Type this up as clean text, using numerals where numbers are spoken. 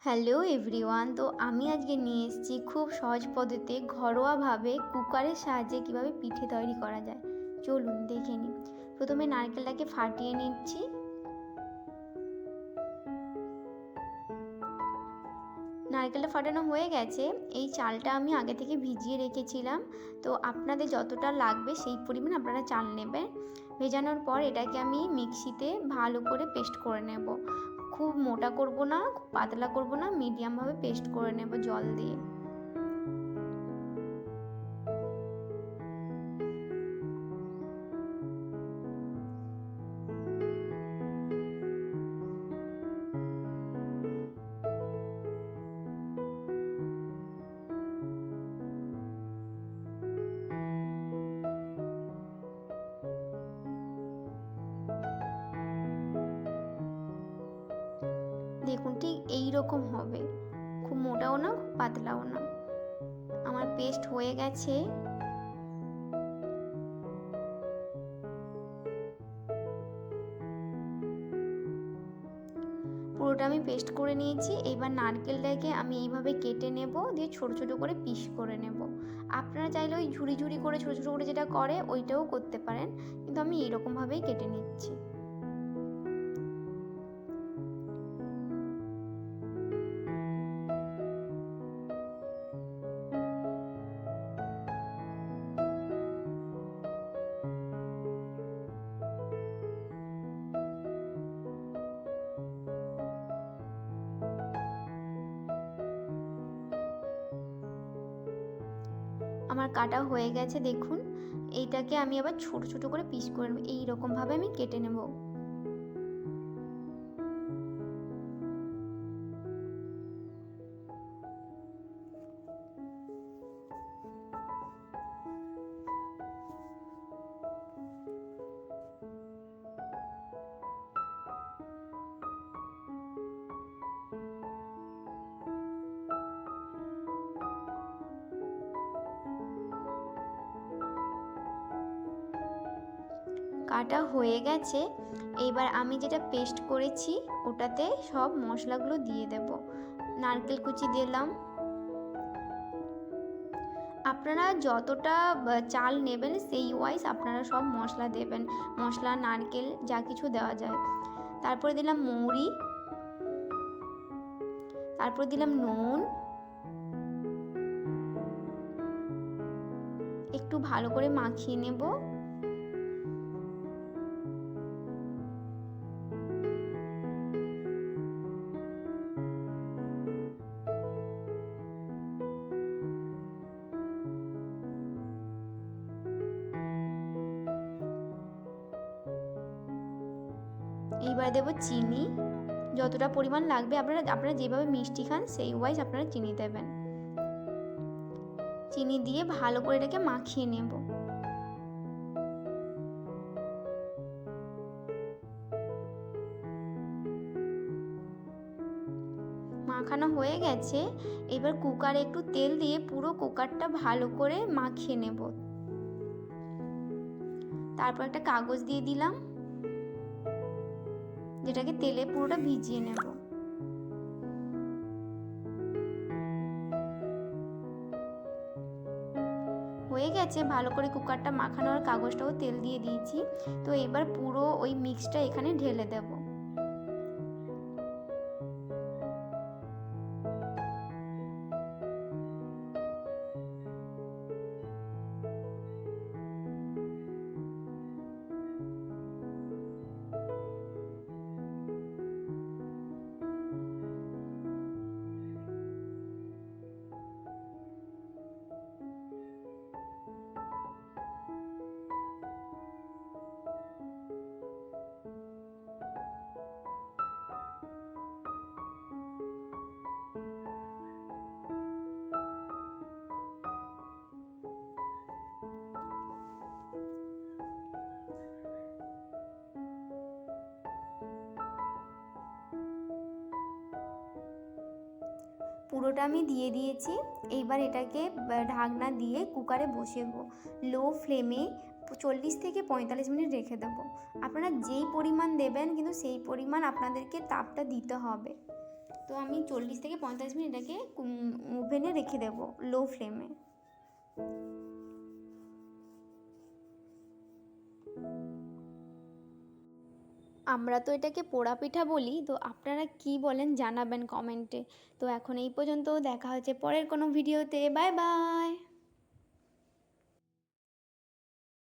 Hello everyone. তো আমি আজকে নিয়ে এসেছি খুব সহজ পদ্ধতিতে ঘরোয়াভাবে কুকারের সাহায্যে কিভাবে পিঠে তৈরি করা যায়। চলুন দেখে নিই। প্রথমে নারকেলটাকে ফাটিয়ে নিচ্ছি। নারকেলটা ফাটানো হয়ে গেছে। এই চালটা আমি আগে থেকে ভিজিয়ে রেখেছিলাম। তো আপনাদের যতটা লাগবে সেই পরিমাণ আপনারা চাল নেবেন। ভেজানোর পর এটাকে আমি মিক্সিতে ভালো করে পেস্ট করে নেব। খুব মোটা করব না, খুব পাতলা করব না, মিডিয়ামভাবে পেস্ট করে নেব জল দিয়ে। দেখুন ঠিক এই রকম হবে, খুব মোটাও না খুব পাতলাও না। আমার পেস্ট হয়ে গেছে। পুরোটা আমি পেস্ট করে নিয়েছি। এবার নারকেলটাকে আমি এইভাবে কেটে নেব, দিয়ে ছোট ছোট করে পিস করে নেব। আপনারা চাইলে ওই ঝুড়ি ঝুড়ি করে ছোট ছোট করে যেটা করে ওইটাও করতে পারেন, কিন্তু আমি এরকমভাবেই কেটে নিচ্ছি। আমার কাটা হয়ে গেছে দেখুন। এইটাকে আমি আবার ছোট ছোট করে পিস করে নেব, এইরকমভাবে আমি কেটে নেব। কাটা হয়ে গেছে। এইবার আমি যেটা পেস্ট করেছি ওটাতে সব মশলাগুলো দিয়ে দেব। নারকেল কুচি দিলাম। আপনারা যতটা চাল নেবেন সেই ওয়াইজ আপনারা সব মশলা দেবেন। মশলা, নারকেল যা কিছু দেওয়া যায়। তারপরে দিলাম মৌরি, তারপর দিলাম নুন। একটু ভালো করে মাখিয়ে নেব। এইবার দেব চিনি, যতটা পরিমাণ লাগবে। আপনারা যেভাবে মিষ্টি খান সেই ওয়াইজ আপনারা চিনি দেবেন। চিনি দিয়ে ভালো করে এটাকে মাখিয়ে নেব। মাখানো হয়ে গেছে। এবার কুকারে একটু তেল দিয়ে পুরো কুকারটা ভালো করে মাখিয়ে নেব। তারপর একটা কাগজ দিয়ে দিলাম, যেটাকে তেলে পুরোটা ভিজিয়ে নেব। হয়ে গেছে, ভালো করে কুকারটা মাখানোর কাগজটাও তেল দিয়ে দিয়েছি। তো এবার পুরো ওই মিক্সটা এখানে ঢেলে দেব। পুরোটা আমি দিয়ে দিয়েছি। এইবার এটাকে ঢাকনা দিয়ে কুকারে বসাবো। লো ফ্লেমে 40 থেকে 45 মিনিট রেখে দেবো। আপনারা যেই পরিমাণ দেবেন কিন্তু সেই পরিমাণ আপনাদেরকে তাপটা দিতে হবে। তো আমি 40 থেকে 45 মিনিট এটাকে ওভেনে রেখে দেবো লো ফ্লেমে। আমরা তো এটাকে পোড়া পিঠা বলি, তো আপনারা কি বলেন জানাবেন কমেন্টে। তো এখন এই পর্যন্ত, দেখা হচ্ছে পরের কোনো ভিডিওতে। Bye bye.